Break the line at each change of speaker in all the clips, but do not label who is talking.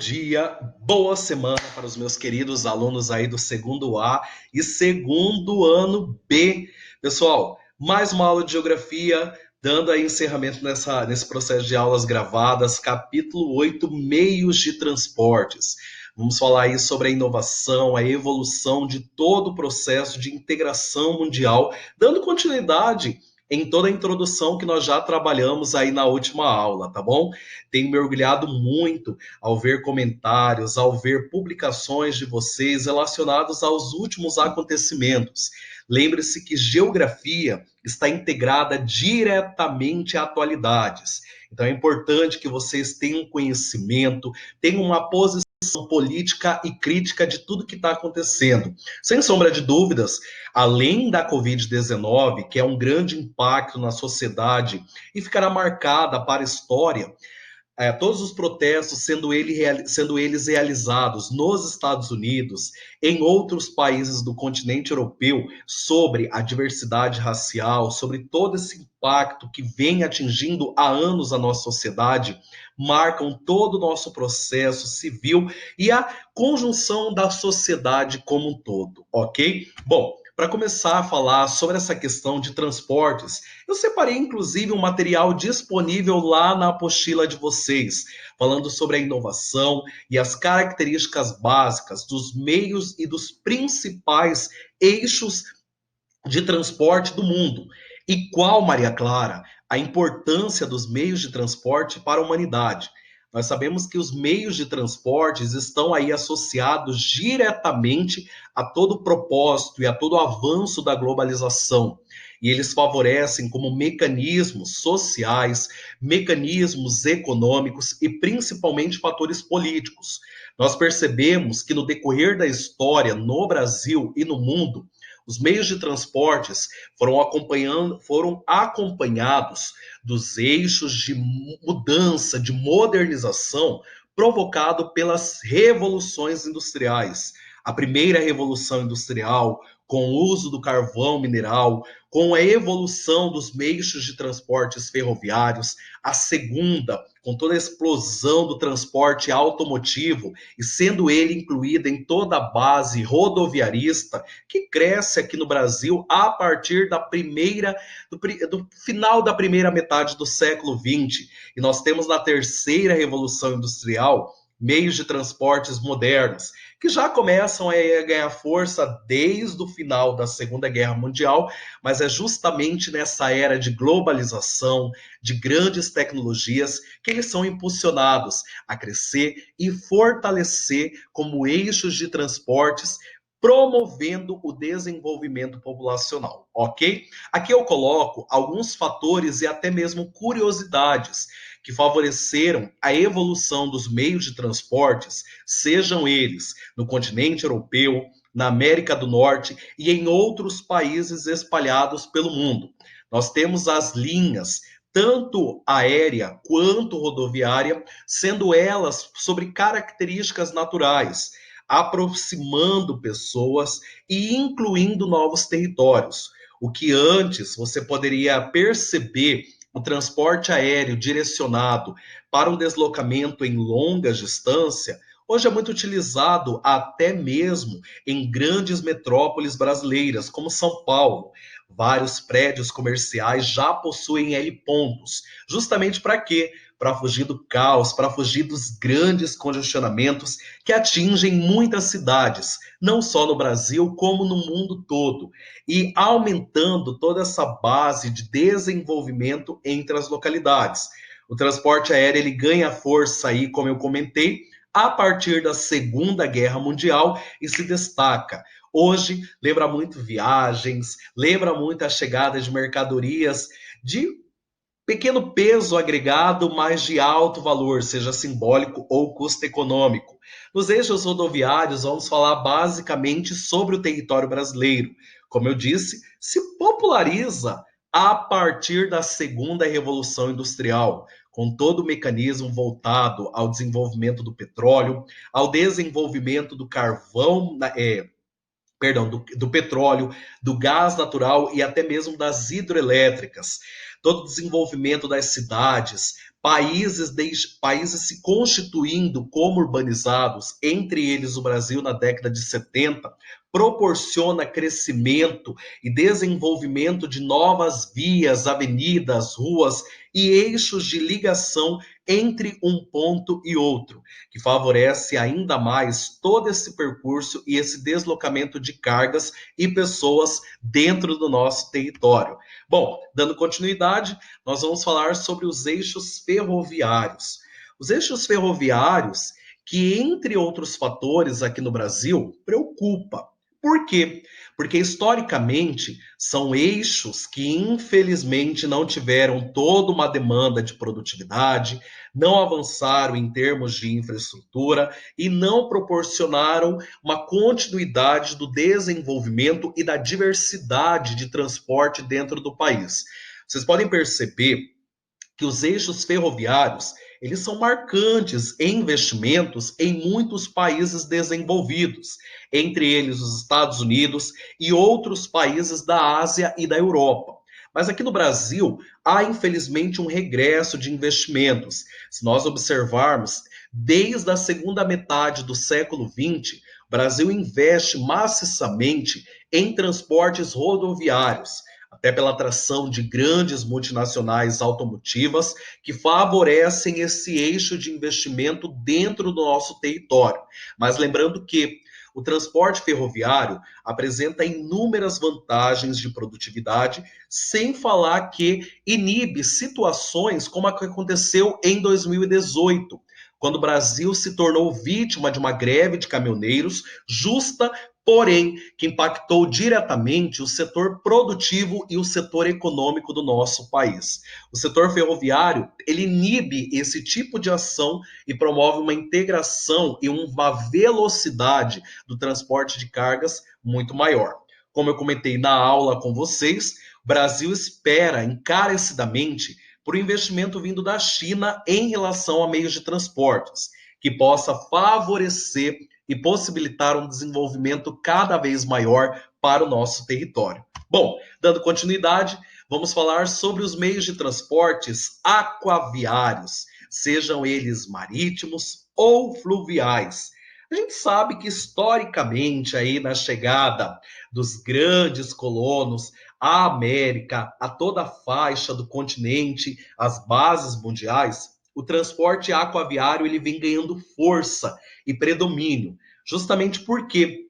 Dia, boa semana para os meus queridos alunos aí do segundo A e segundo ano B. Pessoal, mais uma aula de geografia, dando aí encerramento nesse processo de aulas gravadas, capítulo 8, meios de transportes. Vamos falar aí sobre a inovação, a evolução de todo o processo de integração mundial, dando continuidade em toda a introdução que nós já trabalhamos aí na última aula, tá bom? Tenho mergulhado muito ao ver comentários, ao ver publicações de vocês relacionados aos últimos acontecimentos. Lembre-se que geografia está integrada diretamente a atualidades. Então é importante que vocês tenham conhecimento, tenham uma posição política e crítica de tudo que está acontecendo. Sem sombra de dúvidas, além da Covid-19, que é um grande impacto na sociedade e ficará marcada para a história, todos os protestos sendo eles realizados nos Estados Unidos, em outros países do continente europeu, sobre a diversidade racial, sobre todo esse impacto que vem atingindo há anos a nossa sociedade, marcam todo o nosso processo civil e a conjunção da sociedade como um todo, ok? Bom, para começar a falar sobre essa questão de transportes, eu separei inclusive um material disponível lá na apostila de vocês, falando sobre a inovação e as características básicas dos meios e dos principais eixos de transporte do mundo. E qual, Maria Clara, a importância dos meios de transporte para a humanidade? Nós sabemos que os meios de transportes estão aí associados diretamente a todo o propósito e a todo o avanço da globalização. E eles favorecem como mecanismos sociais, mecanismos econômicos e principalmente fatores políticos. Nós percebemos que no decorrer da história no Brasil e no mundo, os meios de transportes foram acompanhados dos eixos de mudança, de modernização provocado pelas revoluções industriais. A primeira revolução industrial, com o uso do carvão mineral, com a evolução dos meios de transportes ferroviários, a segunda, com toda a explosão do transporte automotivo, e sendo ele incluído em toda a base rodoviarista, que cresce aqui no Brasil a partir do final da primeira metade do século XX. E nós temos na terceira revolução industrial meios de transportes modernos, que já começam a ganhar força desde o final da Segunda Guerra Mundial, mas é justamente nessa era de globalização, de grandes tecnologias, que eles são impulsionados a crescer e fortalecer como eixos de transportes, promovendo o desenvolvimento populacional, ok? Aqui eu coloco alguns fatores e até mesmo curiosidades que favoreceram a evolução dos meios de transportes, sejam eles no continente europeu, na América do Norte e em outros países espalhados pelo mundo. Nós temos as linhas, tanto aérea quanto rodoviária, sendo elas sobre características naturais, aproximando pessoas e incluindo novos territórios. O que antes você poderia perceber o transporte aéreo direcionado para um deslocamento em longa distância, hoje é muito utilizado até mesmo em grandes metrópoles brasileiras, como São Paulo. Vários prédios comerciais já possuem L-pontos. Justamente para quê? Para fugir do caos, para fugir dos grandes congestionamentos que atingem muitas cidades, não só no Brasil, como no mundo todo, e aumentando toda essa base de desenvolvimento entre as localidades. O transporte aéreo ele ganha força aí, como eu comentei, a partir da Segunda Guerra Mundial e se destaca. Hoje lembra muito viagens, lembra muito a chegada de mercadorias de pequeno peso agregado, mas de alto valor, seja simbólico ou custo econômico. Nos eixos rodoviários, vamos falar basicamente sobre o território brasileiro. Como eu disse, se populariza a partir da segunda revolução industrial, com todo o mecanismo voltado ao desenvolvimento do petróleo, ao desenvolvimento do carvão, do petróleo, do gás natural e até mesmo das hidrelétricas. Todo o desenvolvimento das cidades, países se constituindo como urbanizados, entre eles o Brasil na década de 70, proporciona crescimento e desenvolvimento de novas vias, avenidas, ruas e eixos de ligação entre um ponto e outro, que favorece ainda mais todo esse percurso e esse deslocamento de cargas e pessoas dentro do nosso território. Bom, dando continuidade, nós vamos falar sobre os eixos ferroviários. Os eixos ferroviários, que entre outros fatores aqui no Brasil, preocupa. Por quê? Porque historicamente são eixos que infelizmente não tiveram toda uma demanda de produtividade, não avançaram em termos de infraestrutura e não proporcionaram uma continuidade do desenvolvimento e da diversidade de transporte dentro do país. Vocês podem perceber que os eixos ferroviários, eles são marcantes em investimentos em muitos países desenvolvidos, entre eles os Estados Unidos e outros países da Ásia e da Europa. Mas aqui no Brasil, há infelizmente um regresso de investimentos. Se nós observarmos, desde a segunda metade do século XX, o Brasil investe maciçamente em transportes rodoviários, até pela atração de grandes multinacionais automotivas que favorecem esse eixo de investimento dentro do nosso território. Mas lembrando que o transporte ferroviário apresenta inúmeras vantagens de produtividade, sem falar que inibe situações como a que aconteceu em 2018, quando o Brasil se tornou vítima de uma greve de caminhoneiros justa, porém, que impactou diretamente o setor produtivo e o setor econômico do nosso país. O setor ferroviário, ele inibe esse tipo de ação e promove uma integração e uma velocidade do transporte de cargas muito maior. Como eu comentei na aula com vocês, o Brasil espera encarecidamente por investimento vindo da China em relação a meios de transportes, que possa favorecer e possibilitar um desenvolvimento cada vez maior para o nosso território. Bom, dando continuidade, vamos falar sobre os meios de transportes aquaviários, sejam eles marítimos ou fluviais. A gente sabe que historicamente aí na chegada dos grandes colonos à América, a toda a faixa do continente, as bases mundiais, o transporte aquaviário ele vem ganhando força e predomínio, justamente porque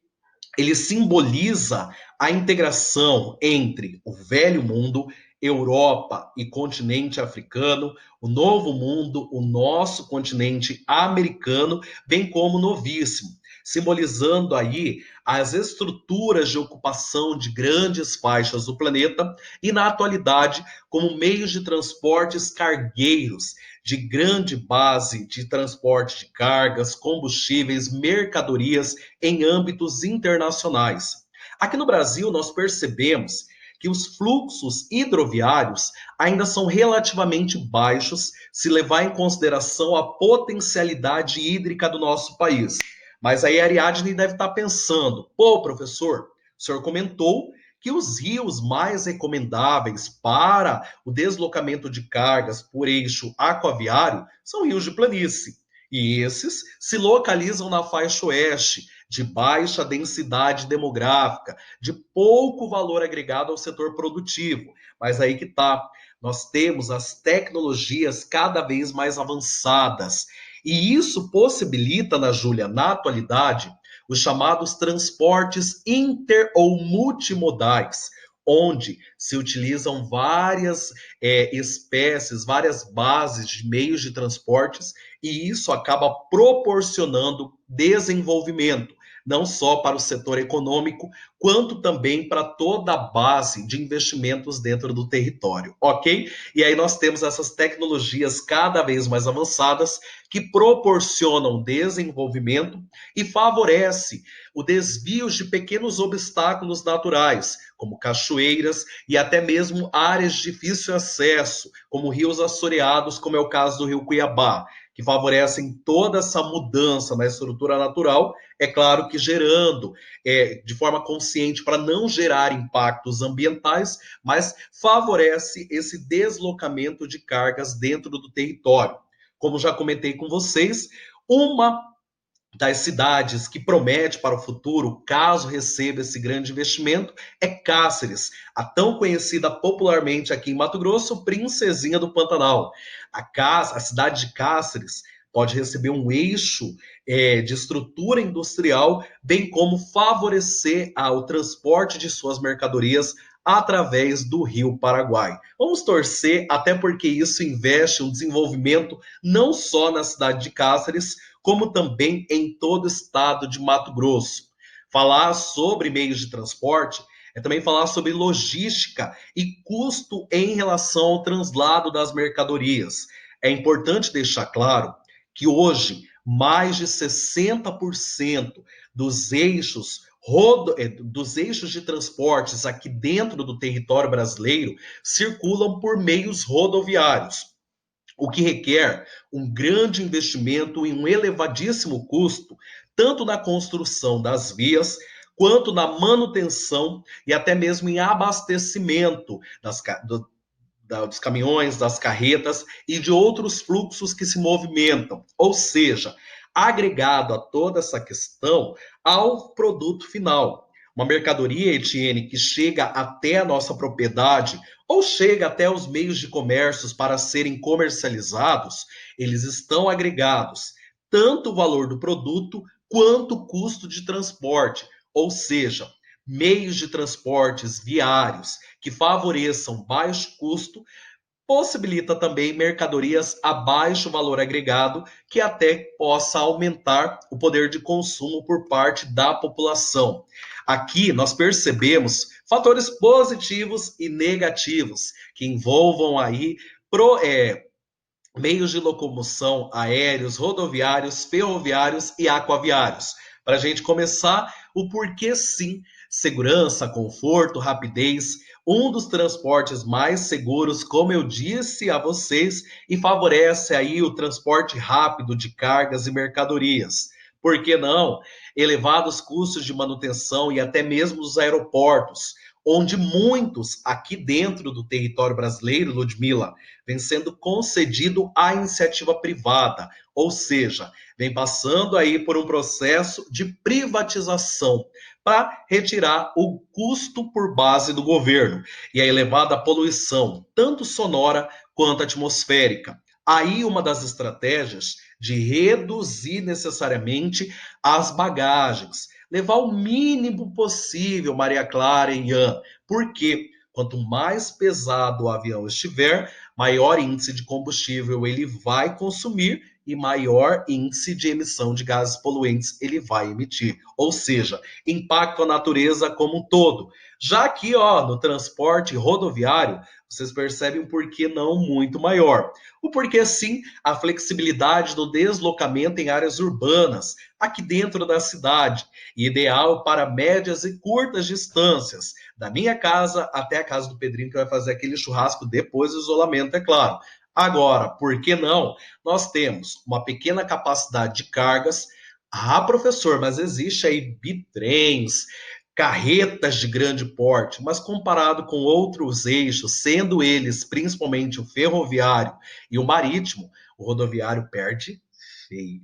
ele simboliza a integração entre o velho mundo, Europa e continente africano, o novo mundo, o nosso continente americano, bem como o novíssimo, simbolizando aí as estruturas de ocupação de grandes faixas do planeta e, na atualidade, como meios de transportes cargueiros de grande base de transporte de cargas, combustíveis, mercadorias em âmbitos internacionais. Aqui no Brasil, nós percebemos que os fluxos hidroviários ainda são relativamente baixos se levar em consideração a potencialidade hídrica do nosso país. Mas aí a Ariadne deve estar pensando, pô, professor, o senhor comentou que os rios mais recomendáveis para o deslocamento de cargas por eixo aquaviário são rios de planície. E esses se localizam na faixa oeste, de baixa densidade demográfica, de pouco valor agregado ao setor produtivo. Mas aí que está, nós temos as tecnologias cada vez mais avançadas. E isso possibilita, Ana Júlia, na atualidade, os chamados transportes inter ou multimodais, onde se utilizam várias espécies, várias bases de meios de transportes, e isso acaba proporcionando desenvolvimento, não só para o setor econômico, quanto também para toda a base de investimentos dentro do território, ok? E aí nós temos essas tecnologias cada vez mais avançadas que proporcionam desenvolvimento e favorece o desvio de pequenos obstáculos naturais, como cachoeiras e até mesmo áreas de difícil acesso, como rios assoreados, como é o caso do Rio Cuiabá, que favorecem toda essa mudança na estrutura natural, é claro que gerando de forma consciente para não gerar impactos ambientais, mas favorece esse deslocamento de cargas dentro do território. Como já comentei com vocês, uma das cidades que promete para o futuro, caso receba esse grande investimento, é Cáceres, a tão conhecida popularmente aqui em Mato Grosso, Princesinha do Pantanal. A cidade de Cáceres pode receber um eixo de estrutura industrial, bem como favorecer o transporte de suas mercadorias através do Rio Paraguai. Vamos torcer, até porque isso investe um desenvolvimento não só na cidade de Cáceres, como também em todo o estado de Mato Grosso. Falar sobre meios de transporte é também falar sobre logística e custo em relação ao translado das mercadorias. É importante deixar claro que hoje mais de 60% dos eixos de transportes aqui dentro do território brasileiro circulam por meios rodoviários, o que requer um grande investimento e um elevadíssimo custo, tanto na construção das vias, quanto na manutenção e até mesmo em abastecimento dos caminhões, das carretas e de outros fluxos que se movimentam. Ou seja, agregado a toda essa questão ao produto final. Uma mercadoria, Etienne, que chega até a nossa propriedade ou chega até os meios de comércios para serem comercializados, eles estão agregados tanto o valor do produto quanto o custo de transporte. Ou seja, meios de transportes viários que favoreçam baixo custo possibilita também mercadorias a baixo valor agregado, que até possa aumentar o poder de consumo por parte da população. Aqui nós percebemos fatores positivos e negativos que envolvam aí meios de locomoção aéreos, rodoviários, ferroviários e aquaviários. Para a gente começar, o porquê sim, segurança, conforto, rapidez, um dos transportes mais seguros, como eu disse a vocês, e favorece aí o transporte rápido de cargas e mercadorias. Por que não? Elevados custos de manutenção e até mesmo os aeroportos, onde muitos aqui dentro do território brasileiro, Ludmila, vem sendo concedido à iniciativa privada, ou seja, vem passando aí por um processo de privatização para retirar o custo por base do governo e a elevada poluição, tanto sonora quanto atmosférica. Aí uma das estratégias de reduzir necessariamente as bagagens, levar o mínimo possível, Maria Clara e Ian, porque quanto mais pesado o avião estiver, maior índice de combustível ele vai consumir e maior índice de emissão de gases poluentes ele vai emitir. Ou seja, impacto à natureza como um todo. Já aqui, ó, no transporte rodoviário, vocês percebem um porquê não muito maior. O porquê, sim, a flexibilidade do deslocamento em áreas urbanas, aqui dentro da cidade, ideal para médias e curtas distâncias, da minha casa até a casa do Pedrinho, que vai fazer aquele churrasco depois do isolamento, é claro. Agora, por que não? Nós temos uma pequena capacidade de cargas. Ah, professor, mas existe aí bitrens, carretas de grande porte, mas comparado com outros eixos, sendo eles principalmente o ferroviário e o marítimo, o rodoviário perde feio.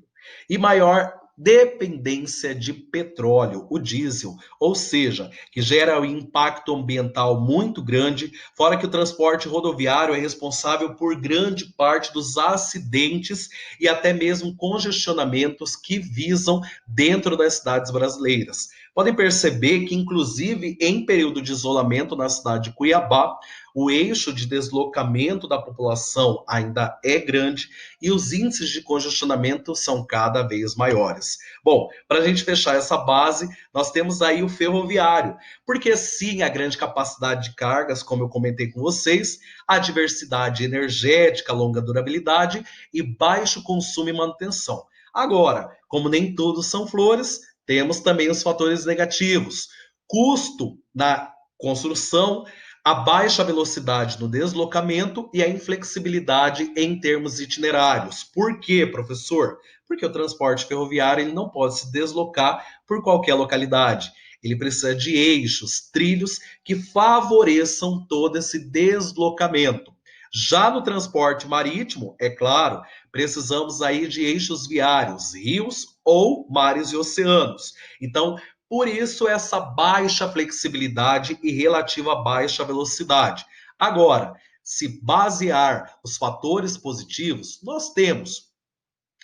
E maior dependência de petróleo, o diesel, ou seja, que gera um impacto ambiental muito grande, fora que o transporte rodoviário é responsável por grande parte dos acidentes e até mesmo congestionamentos que visam dentro das cidades brasileiras. Podem perceber que, inclusive, em período de isolamento na cidade de Cuiabá, o eixo de deslocamento da população ainda é grande e os índices de congestionamento são cada vez maiores. Bom, para a gente fechar essa base, nós temos aí o ferroviário, porque sim, a grande capacidade de cargas, como eu comentei com vocês, a diversidade energética, longa durabilidade e baixo consumo e manutenção. Agora, como nem tudo são flores, temos também os fatores negativos. Custo na construção, a baixa velocidade no deslocamento e a inflexibilidade em termos itinerários. Por quê, professor? Porque o transporte ferroviário ele não pode se deslocar por qualquer localidade. Ele precisa de eixos, trilhos que favoreçam todo esse deslocamento. Já no transporte marítimo, é claro, precisamos aí de eixos viários, rios ou mares e oceanos. Então, por isso, essa baixa flexibilidade e relativa baixa velocidade. Agora, se basear os fatores positivos, nós temos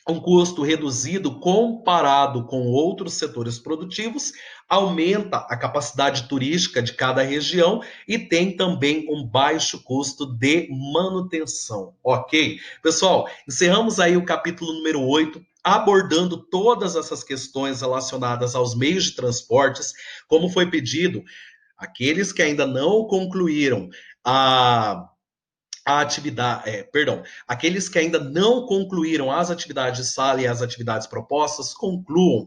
um custo reduzido comparado com outros setores produtivos, aumenta a capacidade turística de cada região e tem também um baixo custo de manutenção, ok? Pessoal, encerramos aí o capítulo número 8, abordando todas essas questões relacionadas aos meios de transportes, como foi pedido, aqueles que ainda não concluíram a atividade, perdão, aqueles que ainda não concluíram as atividades de sala e as atividades propostas, concluam,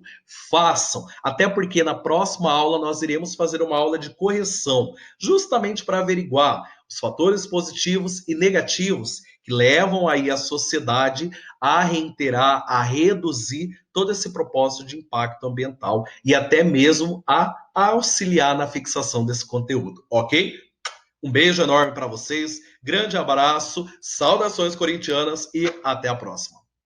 façam, até porque na próxima aula nós iremos fazer uma aula de correção, justamente para averiguar os fatores positivos e negativos que levam aí a sociedade a reiterar, a reduzir todo esse propósito de impacto ambiental e até mesmo a auxiliar na fixação desse conteúdo, ok? Um beijo enorme para vocês, grande abraço, saudações corintianas e até a próxima.